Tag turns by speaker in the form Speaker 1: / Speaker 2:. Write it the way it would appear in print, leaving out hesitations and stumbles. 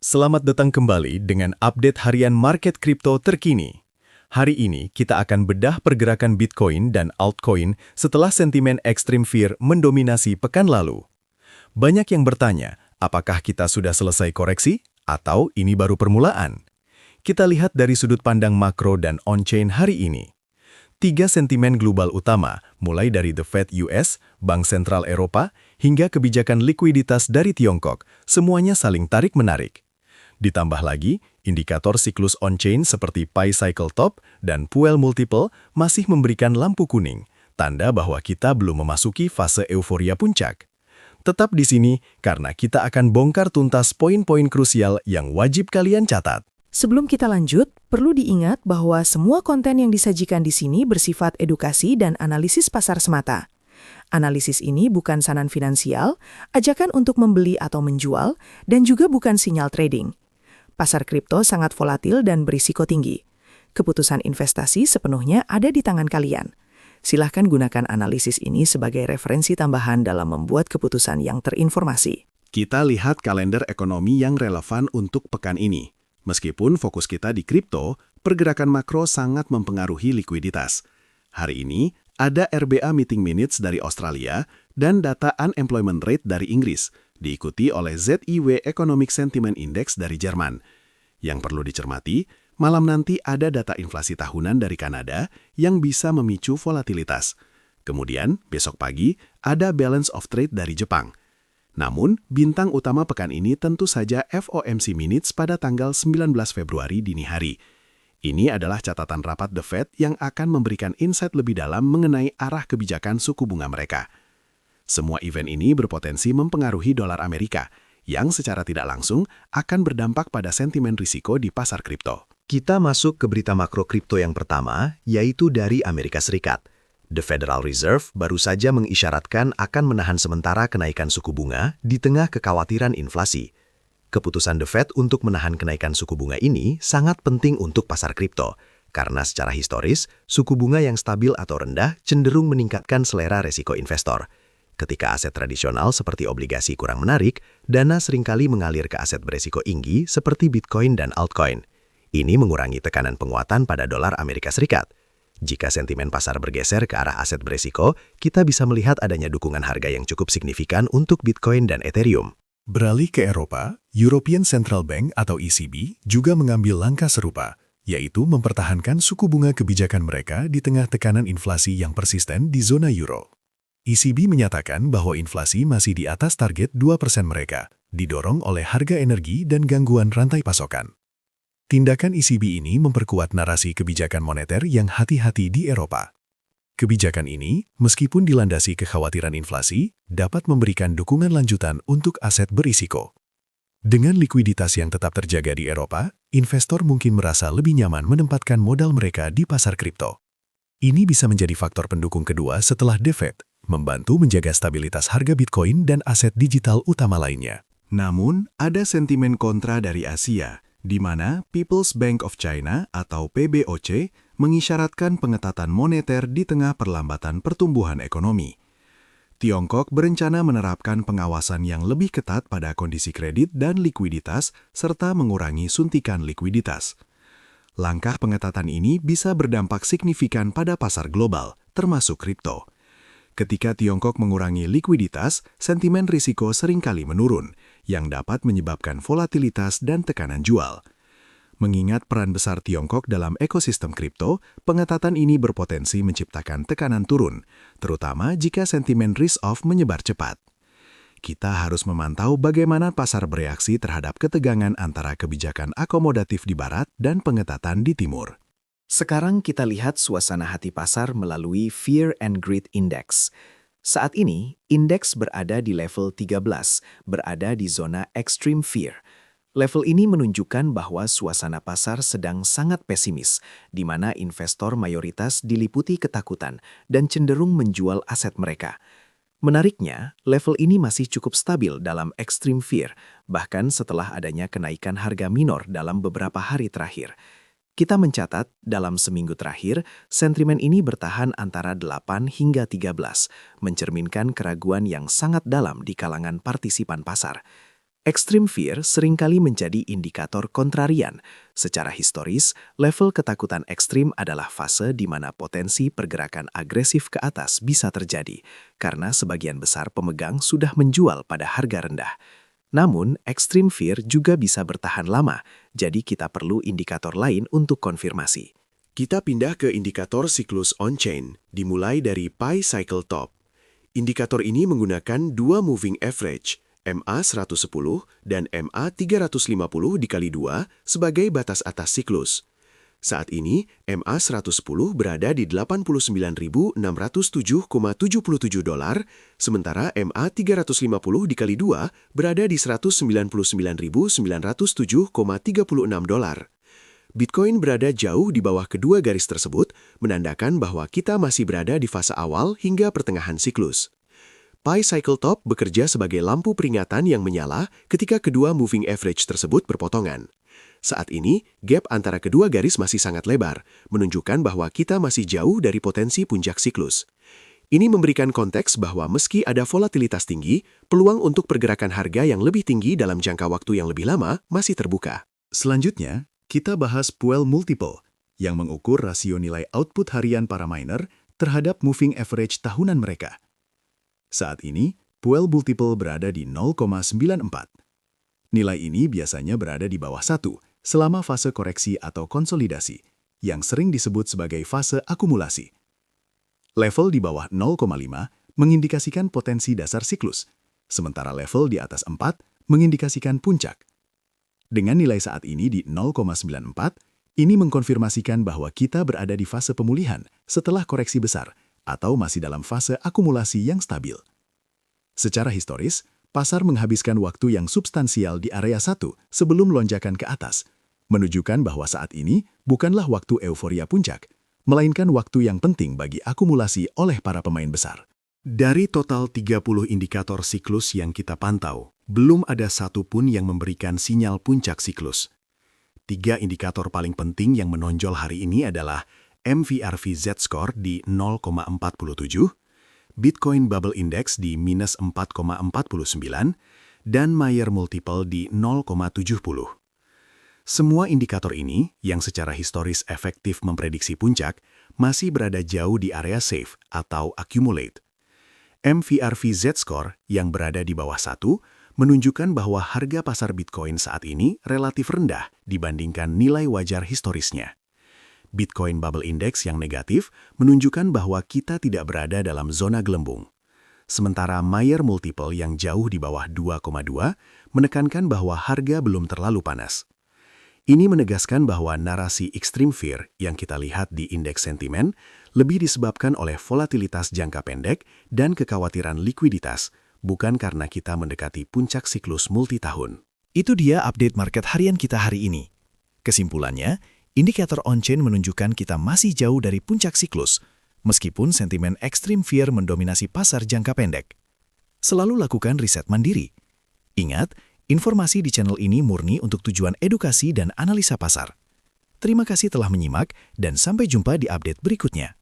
Speaker 1: Selamat datang kembali dengan update harian market kripto terkini. Hari ini kita akan bedah pergerakan Bitcoin dan altcoin setelah sentimen extreme fear mendominasi pekan lalu. Banyak yang bertanya, apakah kita sudah selesai koreksi atau ini baru permulaan? Kita lihat dari sudut pandang makro dan on-chain hari ini. Tiga sentimen global utama, mulai dari The Fed US, Bank Sentral Eropa, hingga kebijakan likuiditas dari Tiongkok, semuanya saling tarik-menarik. Ditambah lagi, indikator siklus on-chain seperti Pi Cycle Top dan Puel Multiple masih memberikan lampu kuning, tanda bahwa kita belum memasuki fase euforia puncak. Tetap di sini karena kita akan bongkar tuntas poin-poin krusial yang wajib kalian catat.
Speaker 2: Sebelum kita lanjut, perlu diingat bahwa semua konten yang disajikan di sini bersifat edukasi dan analisis pasar semata. Analisis ini bukan saran finansial, ajakan untuk membeli atau menjual, dan juga bukan sinyal trading. Pasar kripto sangat volatil dan berisiko tinggi. Keputusan investasi sepenuhnya ada di tangan kalian. Silahkan gunakan analisis ini sebagai referensi tambahan dalam membuat keputusan yang terinformasi.
Speaker 3: Kita lihat kalender ekonomi yang relevan untuk pekan ini. Meskipun fokus kita di kripto, pergerakan makro sangat mempengaruhi likuiditas. Hari ini, ada RBA Meeting Minutes dari Australia dan data Unemployment Rate dari Inggris, diikuti oleh ZIW Economic Sentiment Index dari Jerman. Yang perlu dicermati, malam nanti ada data inflasi tahunan dari Kanada yang bisa memicu volatilitas. Kemudian, besok pagi, ada Balance of Trade dari Jepang. Namun, bintang utama pekan ini tentu saja FOMC Minutes pada tanggal 19 Februari dini hari. Ini adalah catatan rapat The Fed yang akan memberikan insight lebih dalam mengenai arah kebijakan suku bunga mereka. Semua event ini berpotensi mempengaruhi dolar Amerika, yang secara tidak langsung akan berdampak pada sentimen risiko di pasar kripto.
Speaker 4: Kita masuk ke berita makro kripto yang pertama, yaitu dari Amerika Serikat. The Federal Reserve baru saja mengisyaratkan akan menahan sementara kenaikan suku bunga di tengah kekhawatiran inflasi. Keputusan The Fed untuk menahan kenaikan suku bunga ini sangat penting untuk pasar kripto, karena secara historis, suku bunga yang stabil atau rendah cenderung meningkatkan selera resiko investor. Ketika aset tradisional seperti obligasi kurang menarik, dana seringkali mengalir ke aset beresiko tinggi seperti Bitcoin dan altcoin. Ini mengurangi tekanan penguatan pada dolar Amerika Serikat. Jika sentimen pasar bergeser ke arah aset beresiko, kita bisa melihat adanya dukungan harga yang cukup signifikan untuk Bitcoin dan Ethereum.
Speaker 1: Beralih ke Eropa, European Central Bank atau ECB juga mengambil langkah serupa, yaitu mempertahankan suku bunga kebijakan mereka di tengah tekanan inflasi yang persisten di zona euro. ECB menyatakan bahwa inflasi masih di atas target 2% mereka, didorong oleh harga energi dan gangguan rantai pasokan. Tindakan ECB ini memperkuat narasi kebijakan moneter yang hati-hati di Eropa. Kebijakan ini, meskipun dilandasi kekhawatiran inflasi, dapat memberikan dukungan lanjutan untuk aset berisiko. Dengan likuiditas yang tetap terjaga di Eropa, investor mungkin merasa lebih nyaman menempatkan modal mereka di pasar kripto. Ini bisa menjadi faktor pendukung kedua setelah The Fed, membantu menjaga stabilitas harga Bitcoin dan aset digital utama lainnya.
Speaker 3: Namun, ada sentimen kontra dari Asia, di mana People's Bank of China atau PBOC mengisyaratkan pengetatan moneter di tengah perlambatan pertumbuhan ekonomi. Tiongkok berencana menerapkan pengawasan yang lebih ketat pada kondisi kredit dan likuiditas serta mengurangi suntikan likuiditas. Langkah pengetatan ini bisa berdampak signifikan pada pasar global, termasuk kripto. Ketika Tiongkok mengurangi likuiditas, sentimen risiko seringkali menurun, yang dapat menyebabkan volatilitas dan tekanan jual. Mengingat peran besar Tiongkok dalam ekosistem kripto, pengetatan ini berpotensi menciptakan tekanan turun, terutama jika sentimen risk-off menyebar cepat. Kita harus memantau bagaimana pasar bereaksi terhadap ketegangan antara kebijakan akomodatif di barat dan pengetatan di timur.
Speaker 5: Sekarang kita lihat suasana hati pasar melalui Fear and Greed Index. Saat ini, indeks berada di level 13, berada di zona extreme fear. Level ini menunjukkan bahwa suasana pasar sedang sangat pesimis, di mana investor mayoritas diliputi ketakutan dan cenderung menjual aset mereka. Menariknya, level ini masih cukup stabil dalam extreme fear, bahkan setelah adanya kenaikan harga minor dalam beberapa hari terakhir. Kita mencatat, dalam seminggu terakhir, sentimen ini bertahan antara 8 hingga 13, mencerminkan keraguan yang sangat dalam di kalangan partisipan pasar. Extreme fear seringkali menjadi indikator kontrarian. Secara historis, level ketakutan ekstrim adalah fase di mana potensi pergerakan agresif ke atas bisa terjadi, karena sebagian besar pemegang sudah menjual pada harga rendah. Namun, extreme fear juga bisa bertahan lama, jadi kita perlu indikator lain untuk konfirmasi.
Speaker 3: Kita pindah ke indikator siklus on-chain, dimulai dari Pi Cycle Top. Indikator ini menggunakan dua moving average, MA110 dan MA350 dikali 2 sebagai batas atas siklus. Saat ini, MA110 berada di $89.607,77, sementara MA350 dikali 2 berada di $199.907,36. Bitcoin berada jauh di bawah kedua garis tersebut, menandakan bahwa kita masih berada di fase awal hingga pertengahan siklus. Pi Cycle Top bekerja sebagai lampu peringatan yang menyala ketika kedua moving average tersebut berpotongan. Saat ini, gap antara kedua garis masih sangat lebar, menunjukkan bahwa kita masih jauh dari potensi puncak siklus. Ini memberikan konteks bahwa meski ada volatilitas tinggi, peluang untuk pergerakan harga yang lebih tinggi dalam jangka waktu yang lebih lama masih terbuka. Selanjutnya, kita bahas Puell Multiple, yang mengukur rasio nilai output harian para miner terhadap moving average tahunan mereka. Saat ini, Puell Multiple berada di 0,94. Nilai ini biasanya berada di bawah 1 selama fase koreksi atau konsolidasi, yang sering disebut sebagai fase akumulasi. Level di bawah 0,5 mengindikasikan potensi dasar siklus, sementara level di atas 4 mengindikasikan puncak. Dengan nilai saat ini di 0,94, ini mengkonfirmasikan bahwa kita berada di fase pemulihan setelah koreksi besar, atau masih dalam fase akumulasi yang stabil. Secara historis, pasar menghabiskan waktu yang substansial di area 1 sebelum lonjakan ke atas, menunjukkan bahwa saat ini bukanlah waktu euforia puncak, melainkan waktu yang penting bagi akumulasi oleh para pemain besar. Dari total 30 indikator siklus yang kita pantau, belum ada satu pun yang memberikan sinyal puncak siklus. 3 indikator paling penting yang menonjol hari ini adalah MVRV Z-Score di 0,47, Bitcoin Bubble Index di minus 4,49, dan Mayer Multiple di 0,70. Semua indikator ini, yang secara historis efektif memprediksi puncak, masih berada jauh di area safe atau accumulate. MVRV Z-Score yang berada di bawah 1 menunjukkan bahwa harga pasar Bitcoin saat ini relatif rendah dibandingkan nilai wajar historisnya. Bitcoin Bubble Index yang negatif menunjukkan bahwa kita tidak berada dalam zona gelembung. Sementara Mayer Multiple yang jauh di bawah 2,2 menekankan bahwa harga belum terlalu panas. Ini menegaskan bahwa narasi extreme fear yang kita lihat di indeks sentimen lebih disebabkan oleh volatilitas jangka pendek dan kekhawatiran likuiditas, bukan karena kita mendekati puncak siklus multitahun.
Speaker 4: Itu dia update market harian kita hari ini. Kesimpulannya, indikator on-chain menunjukkan kita masih jauh dari puncak siklus, meskipun sentimen extreme fear mendominasi pasar jangka pendek. Selalu lakukan riset mandiri. Ingat, informasi di channel ini murni untuk tujuan edukasi dan analisa pasar. Terima kasih telah menyimak, dan sampai jumpa di update berikutnya.